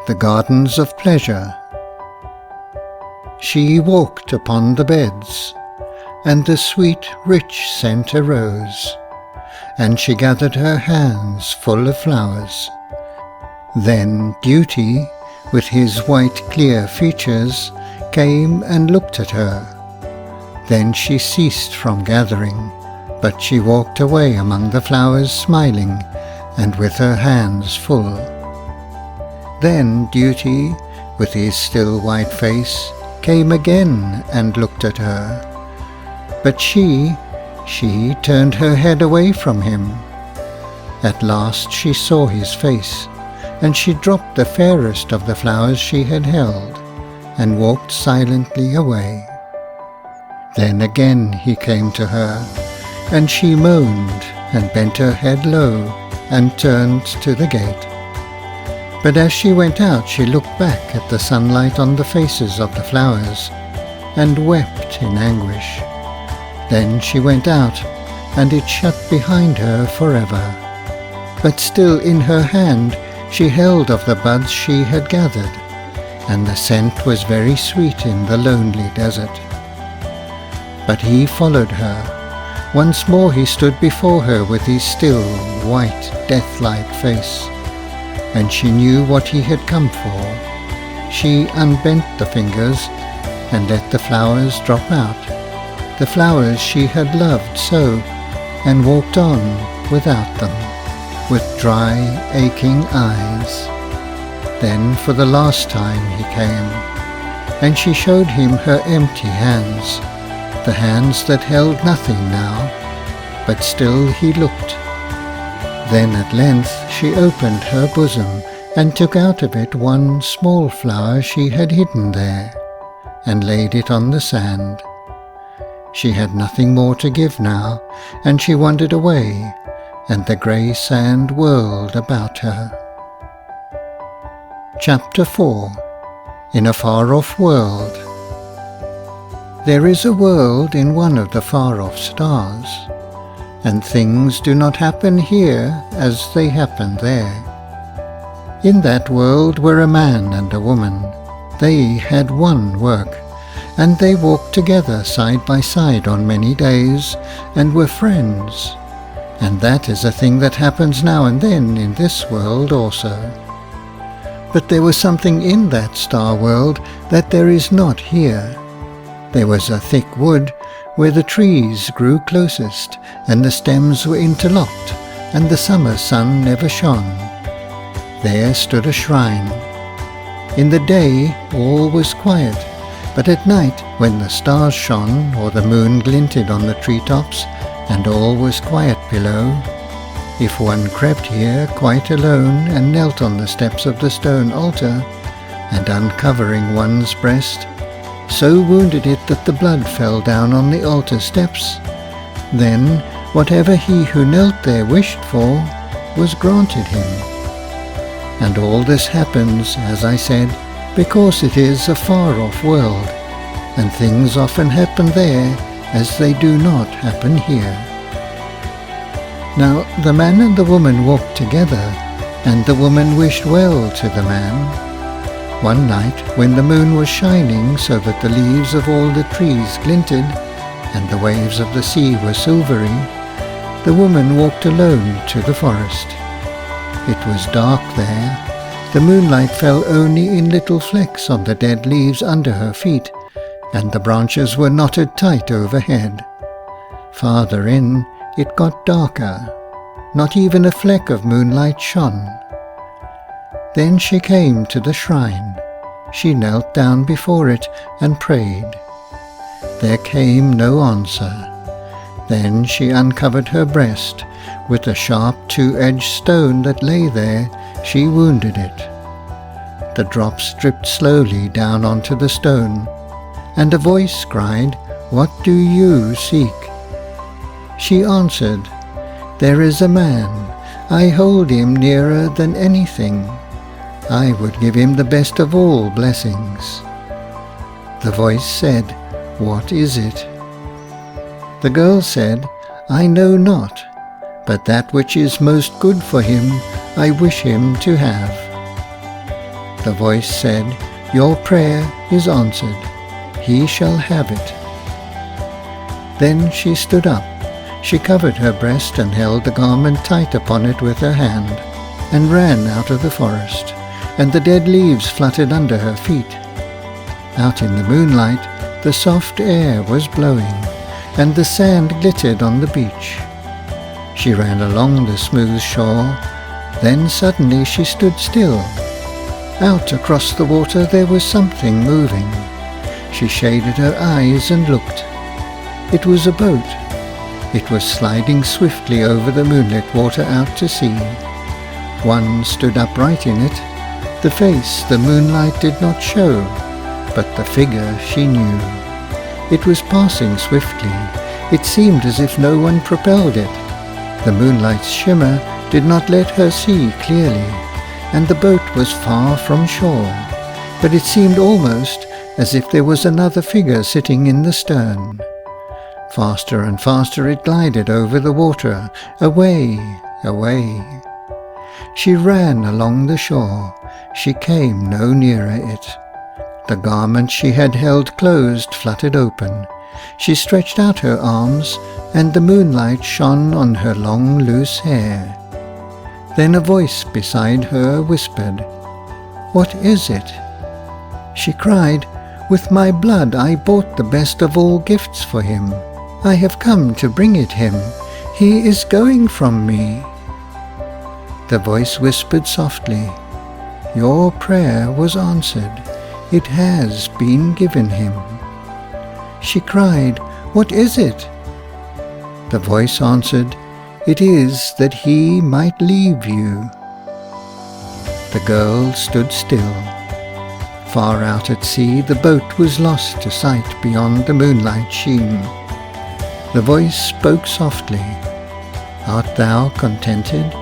the Gardens of Pleasure. She walked upon the beds, and the sweet, rich scent arose, and she gathered her hands full of flowers. Then Duty, with his white clear features, came and looked at her. Then she ceased from gathering, but she walked away among the flowers smiling, and with her hands full. Then Duty, with his still white face, came again and looked at her. But she turned her head away from him. At last she saw his face, and she dropped the fairest of the flowers she had held, and walked silently away. Then again he came to her, and she moaned, and bent her head low, and turned to the gate. But as she went out she looked back at the sunlight on the faces of the flowers, and wept in anguish. Then she went out, and it shut behind her forever. But still in her hand she held of the buds she had gathered, and the scent was very sweet in the lonely desert. But he followed her. Once more he stood before her with his still, white, death-like face, and she knew what he had come for. She unbent the fingers and let the flowers drop out, the flowers she had loved so, and walked on without them, with dry, aching eyes. Then for the last time he came, and she showed him her empty hands, the hands that held nothing now, but still he looked. Then at length she opened her bosom, and took out of it one small flower she had hidden there, and laid it on the sand. She had nothing more to give now, and she wandered away, and the grey sand whirled about her. Chapter 4. In a Far-Off World. There is a world in one of the far-off stars, and things do not happen here as they happen there. In that world were a man and a woman. They had one work, and they walked together side by side on many days, and were friends. And that is a thing that happens now and then in this world also. But there was something in that star world that there is not here. There was a thick wood where the trees grew closest, and the stems were interlocked, and the summer sun never shone. There stood a shrine. In the day all was quiet, but at night, when the stars shone or the moon glinted on the treetops, and all was quiet below, if one crept here quite alone and knelt on the steps of the stone altar, and uncovering one's breast, so wounded it that the blood fell down on the altar steps, then whatever he who knelt there wished for was granted him. And all this happens, as I said, because it is a far-off world, and things often happen there as they do not happen here. Now the man and the woman walked together, and the woman wished well to the man. One night, when the moon was shining so that the leaves of all the trees glinted, and the waves of the sea were silvery, the woman walked alone to the forest. It was dark there. The moonlight fell only in little flecks on the dead leaves under her feet, and the branches were knotted tight overhead. Farther in, it got darker. Not even a fleck of moonlight shone. Then she came to the shrine. She knelt down before it and prayed. There came no answer. Then she uncovered her breast. With a sharp two-edged stone that lay there, she wounded it. The drops dripped slowly down onto the stone, and a voice cried, "What do you seek?" She answered, "There is a man. I hold him nearer than anything. I would give him the best of all blessings." The voice said, "What is it?" The girl said, "I know not, but that which is most good for him I wish him to have." The voice said, "Your prayer is answered. He shall have it." Then she stood up. She covered her breast and held the garment tight upon it with her hand, and ran out of the forest, and the dead leaves fluttered under her feet. Out in the moonlight, the soft air was blowing, and the sand glittered on the beach. She ran along the smooth shore. Then suddenly she stood still. Out across the water there was something moving. She shaded her eyes and looked. It was a boat. It was sliding swiftly over the moonlit water out to sea. One stood upright in it. The face the moonlight did not show, but the figure she knew. It was passing swiftly. It seemed as if no one propelled it. The moonlight's shimmer did not let her see clearly, and the boat was far from shore, but it seemed almost as if there was another figure sitting in the stern. Faster and faster it glided over the water, away, away. She ran along the shore. She came no nearer it. The garment she had held closed fluttered open. She stretched out her arms, and the moonlight shone on her long loose hair. Then a voice beside her whispered, "What is it?" She cried, "With my blood I bought the best of all gifts for him. I have come to bring it him. He is going from me." The voice whispered softly, "Your prayer was answered. It has been given him." She cried, "What is it?" The voice answered, "It is that he might leave you." The girl stood still. Far out at sea the boat was lost to sight beyond the moonlight sheen. The voice spoke softly, "Art thou contented?"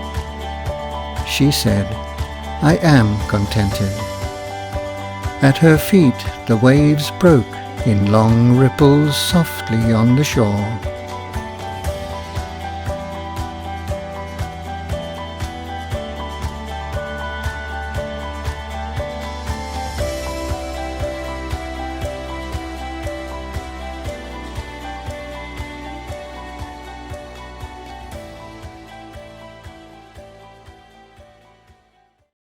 She said, "I am contented." At her feet the waves broke in long ripples softly on the shore.